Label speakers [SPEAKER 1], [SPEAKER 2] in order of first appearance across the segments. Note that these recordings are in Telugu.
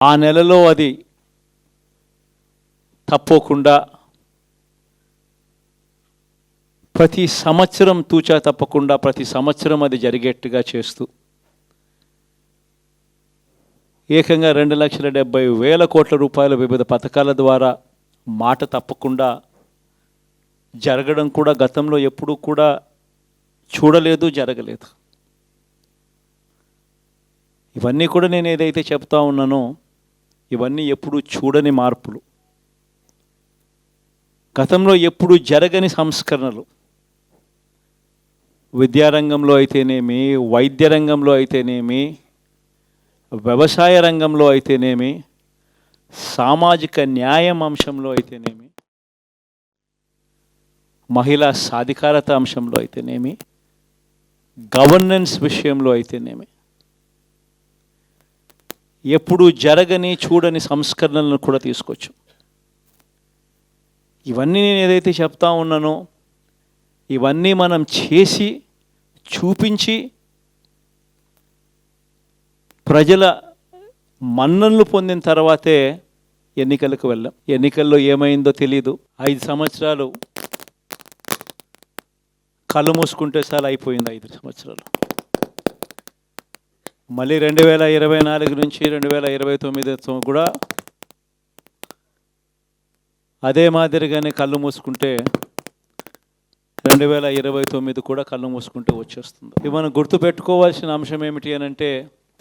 [SPEAKER 1] ఆ నెలలో అది తప్పకుండా ప్రతి సంవత్సరం తూచా తప్పకుండా ప్రతి సంవత్సరం అది జరిగేట్టుగా చేస్తూ ఏకంగా 2,70,000 కోట్ల రూపాయల వివిధ పథకాల ద్వారా మాట తప్పకుండా జరగడం కూడా గతంలో ఎప్పుడూ కూడా చూడలేదు, జరగలేదు. ఇవన్నీ కూడా నేను ఏదైతే చెప్తా ఉన్నానో ఇవన్నీ ఎప్పుడూ చూడని మార్పులు, గతంలో ఎప్పుడు జరగని సంస్కరణలు. విద్యారంగంలో అయితేనేమి, వైద్య రంగంలో అయితేనేమి, వ్యవసాయ రంగంలో అయితేనేమి, సామాజిక న్యాయం అంశంలో అయితేనేమి, మహిళా సాధికారత అంశంలో అయితేనేమి, గవర్నెన్స్ విషయంలో అయితేనేమి ఎప్పుడు జరగని చూడని సంస్కరణలను కూడా తీసుకొచ్చు. ఇవన్నీ నేను ఏదైతే చెప్తా ఉన్నానో ఇవన్నీ మనం చేసి చూపించి ప్రజల మన్ననలు పొందిన తర్వాతే ఎన్నికలకు వెళ్ళాం. ఎన్నికల్లో ఏమైందో తెలీదు. 5 సంవత్సరాలు కళ్ళు మూసుకుంటే చాలా అయిపోయింది. 5 సంవత్సరాలు మళ్ళీ 2024 నుంచి 2029 కూడా అదే మాదిరిగానే కళ్ళు మూసుకుంటే 2029 కూడా కళ్ళు మూసుకుంటే వచ్చేస్తుంది. ఇవి మనం గుర్తుపెట్టుకోవాల్సిన అంశం ఏమిటి అని అంటే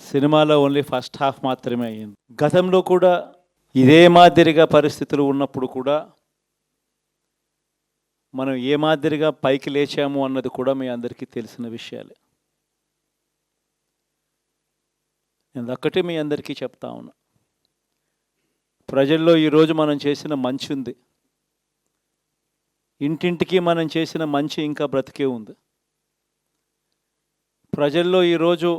[SPEAKER 1] సినిమాలో ఓన్లీ ఫస్ట్ హాఫ్ మాత్రమే అయ్యింది. గతంలో కూడా ఇదే మాదిరిగా పరిస్థితులు ఉన్నప్పుడు కూడా మనం ఏ మాదిరిగా పైకి లేచాము అన్నది కూడా మీ అందరికీ తెలిసిన విషయాలే. నేను ఒక్కటే మీ అందరికీ చెప్తా ఉన్నా, ప్రజల్లో ఈరోజు మనం చేసిన మంచి ఉంది. ఇంటింటికి మనం చేసిన మంచి ఇంకా బ్రతికే ఉంది. ప్రజల్లో ఈరోజు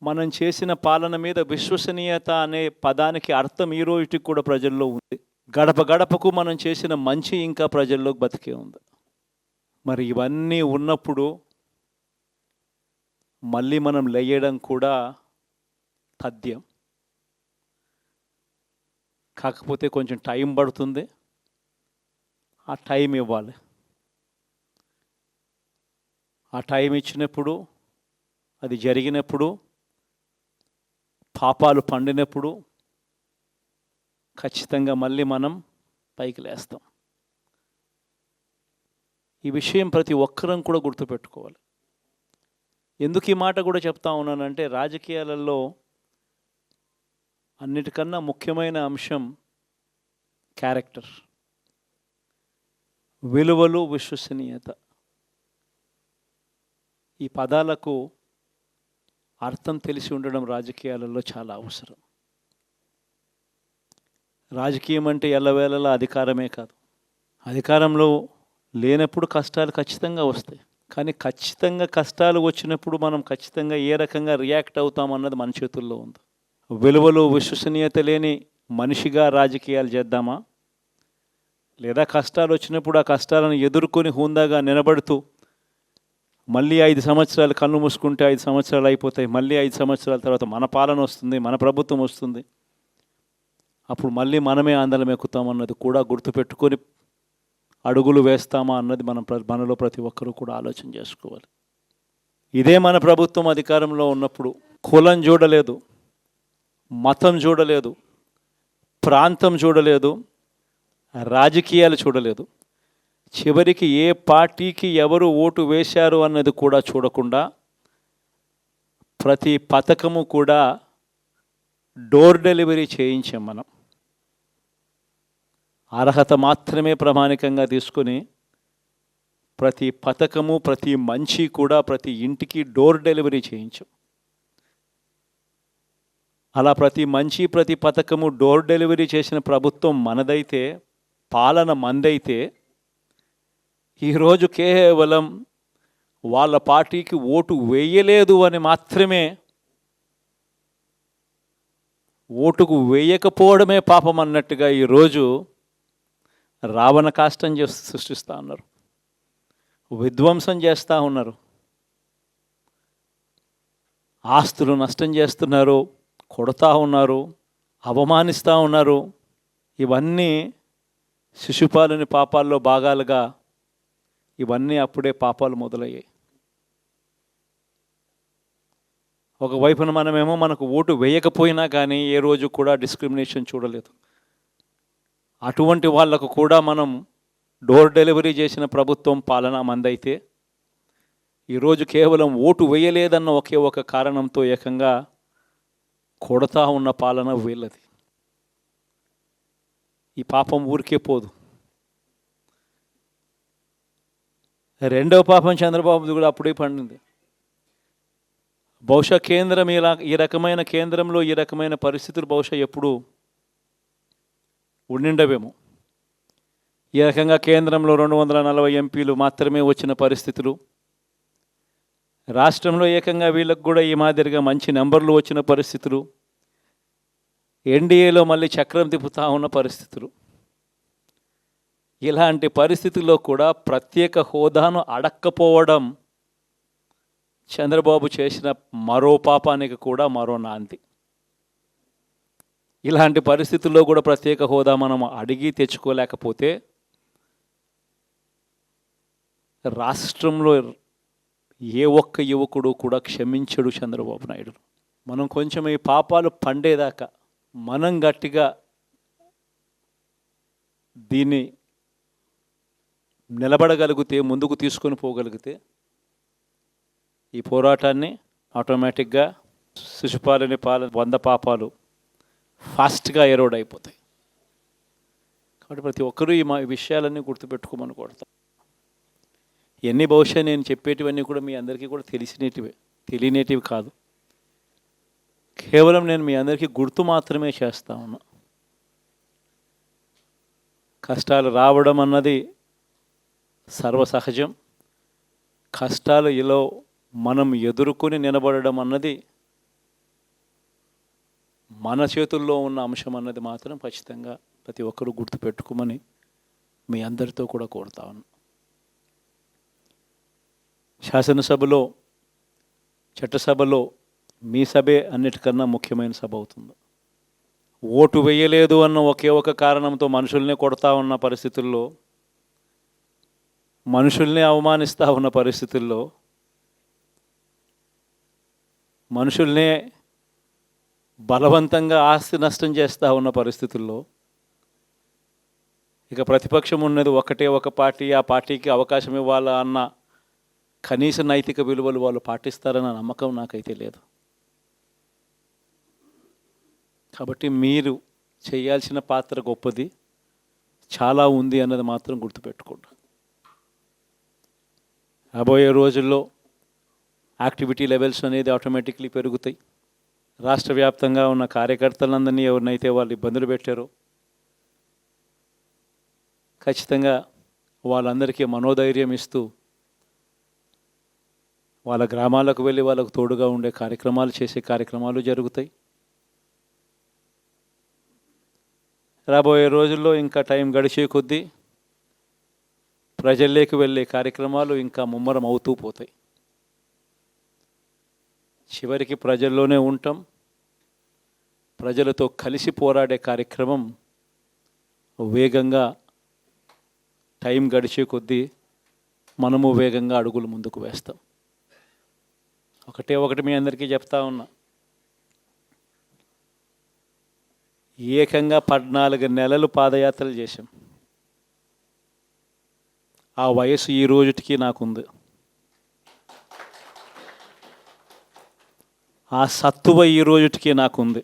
[SPEAKER 1] మనం చేసిన పాలన మీద విశ్వసనీయత అనే పదానికి అర్థం ఈ రోజుకి కూడా ప్రజల్లో ఉంది. గడప గడపకు మనం చేసిన మంచి ఇంకా ప్రజల్లో బతికే ఉంది. మరి ఇవన్నీ ఉన్నప్పుడు మళ్ళీ మనం లేయడం కూడా తథ్యం. కాకపోతే కొంచెం టైం పడుతుంది. ఆ టైం ఇవ్వాలి. ఆ టైం ఇచ్చినప్పుడు, అది జరిగినప్పుడు, పాపాలు పండినప్పుడు ఖచ్చితంగా మళ్ళీ మనం పైకి లేస్తాం. ఈ విషయం ప్రతి ఒక్కరం కూడా గుర్తుపెట్టుకోవాలి. ఎందుకు ఈ మాట కూడా చెప్తా ఉన్నానంటే రాజకీయాలలో అన్నిటికన్నా ముఖ్యమైన అంశం క్యారెక్టర్, విలువలు, విశ్వసనీయత. ఈ పదాలకు అర్థం తెలిసి ఉండడం రాజకీయాలలో చాలా అవసరం. రాజకీయం అంటే ఎల్లవేళలా అధికారమే కాదు. అధికారంలో లేనప్పుడు కష్టాలు ఖచ్చితంగా వస్తాయి. కానీ ఖచ్చితంగా కష్టాలు వచ్చినప్పుడు మనం ఖచ్చితంగా ఏ రకంగా రియాక్ట్ అవుతామన్నది మన చేతుల్లో ఉంది. విలువలు, విశ్వసనీయత లేని మనిషిగా రాజకీయాలు చేద్దామా, లేదా కష్టాలు వచ్చినప్పుడు ఆ కష్టాలను ఎదుర్కొని హుందాగా నిలబడుతూ మళ్ళీ 5 సంవత్సరాలు కళ్ళు మూసుకుంటే 5 సంవత్సరాలు అయిపోతాయి, మళ్ళీ 5 సంవత్సరాల తర్వాత మన పాలన వస్తుంది, మన ప్రభుత్వం వస్తుంది, అప్పుడు మళ్ళీ మనమే ఆందోళన ఎక్కుతామన్నది కూడా గుర్తుపెట్టుకొని అడుగులు వేస్తామా అన్నది మనలో ప్రతి ఒక్కరూ కూడా ఆలోచన చేసుకోవాలి. ఇదే మన ప్రభుత్వం అధికారంలో ఉన్నప్పుడు కులం చూడలేదు, మతం చూడలేదు, ప్రాంతం చూడలేదు, రాజకీయాలు చూడలేదు, చివరికి ఏ పార్టీకి ఎవరు ఓటు వేశారు అన్నది కూడా చూడకుండా ప్రతి పథకము కూడా డోర్ డెలివరీ చేయించాం. మనం అర్హత మాత్రమే ప్రామాణికంగా తీసుకొని ప్రతి పథకము, ప్రతి మంచి కూడా ప్రతి ఇంటికి డోర్ డెలివరీ చేయించాం. అలా ప్రతి మంచి, ప్రతి పథకము డోర్ డెలివరీ చేసిన ప్రభుత్వం మనదైతే, పాలన మందైతే, ఈరోజు కేవలం వాళ్ళ పార్టీకి ఓటు వేయలేదు అని మాత్రమే, ఓటుకు వేయకపోవడమే పాపం అన్నట్టుగా ఈరోజు రావణ కాష్టం సృష్టిస్తూ ఉన్నారు, విధ్వంసం చేస్తూ ఉన్నారు, ఆస్తులు నష్టం చేస్తున్నారు, కొడతా ఉన్నారు, అవమానిస్తూ ఉన్నారు. ఇవన్నీ శిశుపాలుని పాపాల్లో భాగాలుగా ఇవన్నీ అప్పుడే పాపాలు మొదలయ్యాయి. ఒకవైపున మనమేమో మనకు ఓటు వేయకపోయినా కానీ ఏ రోజు కూడా డిస్క్రిమినేషన్ చూడలేదు. అటువంటి వాళ్లకు కూడా మనం డోర్ డెలివరీ చేసిన ప్రభుత్వం పాలన మందైతే ఈరోజు కేవలం ఓటు వేయలేదన్న ఒకే ఒక కారణంతో ఏకంగా కొడతా ఉన్న పాలన వీళ్ళది. ఈ పాపం ఊరికే పోదు. రెండవ పాపం చంద్రబాబుది కూడా అప్పుడే పండింది. బహుశా కేంద్రం ఈ రకమైన కేంద్రంలో ఈ రకమైన పరిస్థితులు బహుశా ఎప్పుడు ఉండిండవేమో. ఈ రకంగా కేంద్రంలో 240 ఎంపీలు మాత్రమే వచ్చిన పరిస్థితులు, రాష్ట్రంలో ఏకంగా వీళ్ళకు కూడా ఈ మాదిరిగా మంచి నెంబర్లు వచ్చిన పరిస్థితులు, ఎన్డీఏలో మళ్ళీ చక్రం తిప్పుతూ ఉన్న పరిస్థితులు. ఇలాంటి పరిస్థితుల్లో కూడా ప్రత్యేక హోదాను అడక్కపోవడం చంద్రబాబు చేసిన మరో పాపానికి కూడా మరో నాంది. ఇలాంటి పరిస్థితుల్లో కూడా ప్రత్యేక హోదా మనం అడిగి తెచ్చుకోలేకపోతే రాష్ట్రంలో ఏ ఒక్క యువకుడు కూడా క్షమించడు చంద్రబాబు నాయుడు. మనం కొంచెం ఈ పాపాలు పండేదాకా మనం గట్టిగా దీన్ని నిలబడగలిగితే, ముందుకు తీసుకొని పోగలిగితే ఈ పోరాటాన్ని ఆటోమేటిక్గా శిశుపాలుని 100 పాపాలు ఫాస్ట్గా ఎరోడ్ అయిపోతాయి. కాబట్టి ప్రతి ఒక్కరూ ఈ విషయాలన్నీ గుర్తుపెట్టుకోమని కోరుతాం. ఇవన్నీ బహుశా నేను చెప్పేటివన్నీ కూడా మీ అందరికీ కూడా తెలియనేటివి కాదు. కేవలం నేను మీ అందరికీ గుర్తు మాత్రమే చేస్తా ఉన్నా. కష్టాలు రావడం అన్నది సర్వసహజం. కష్టాలు ఇలా మనం ఎదుర్కొని నిలబడడం అన్నది మన చేతుల్లో ఉన్న అంశం అన్నది మాత్రం ఖచ్చితంగా ప్రతి ఒక్కరూ గుర్తుపెట్టుకోమని మీ అందరితో కూడా కోరుతా ఉన్నా. శాసనసభలో, చట్టసభలో మీ సభే అన్నిటికన్నా ముఖ్యమైన సభ అవుతుంది. ఓటు వేయలేదు అన్న ఒకే ఒక కారణంతో మనుషుల్నే కొడతా ఉన్న పరిస్థితుల్లో, మనుషుల్ని అవమానిస్తూ ఉన్న పరిస్థితుల్లో, మనుషుల్నే బలవంతంగా ఆస్తి నష్టం చేస్తూ ఉన్న పరిస్థితుల్లో ఇక ప్రతిపక్షం ఉన్నది ఒకటే ఒక పార్టీ, ఆ పార్టీకి అవకాశం ఇవ్వాలా అన్న కనీస నైతిక విలువలు వాళ్ళు పాటిస్తారన్న నమ్మకం నాకైతే లేదు. కాబట్టి మీరు చేయాల్సిన పాత్ర గొప్పది, చాలా ఉంది అన్నది మాత్రం గుర్తుపెట్టుకోండి. రాబోయే రోజుల్లో యాక్టివిటీ లెవెల్స్ అనేది ఆటోమేటిక్లీ పెరుగుతాయి. రాష్ట్ర వ్యాప్తంగా ఉన్న కార్యకర్తలందరినీ ఎవరినైతే వాళ్ళు ఇబ్బందులు పెట్టారో ఖచ్చితంగా వాళ్ళందరికీ మనోధైర్యం ఇస్తూ వాళ్ళ గ్రామాలకు వెళ్ళి వాళ్ళకు తోడుగా ఉండే కార్యక్రమాలు చేసే కార్యక్రమాలు జరుగుతాయి. రాబోయే రోజుల్లో ఇంకా టైం గడిచే కొద్దీ ప్రజల్లోకి వెళ్ళే కార్యక్రమాలు ఇంకా ముమ్మరం అవుతూ పోతాయి. చివరికి ప్రజల్లోనే ఉంటాం. ప్రజలతో కలిసి పోరాడే కార్యక్రమం వేగంగా టైం గడిచే కొద్దీ మనము వేగంగా అడుగులు ముందుకు వేస్తాం. ఒకటి మీ అందరికీ చెప్తా ఉన్నా, ఏకంగా 14 నెలలు పాదయాత్రలు చేశాం. ఆ వయసు ఈ రోజుటికి నాకుంది. ఆ సత్తువ ఈ రోజుటికి నాకుంది.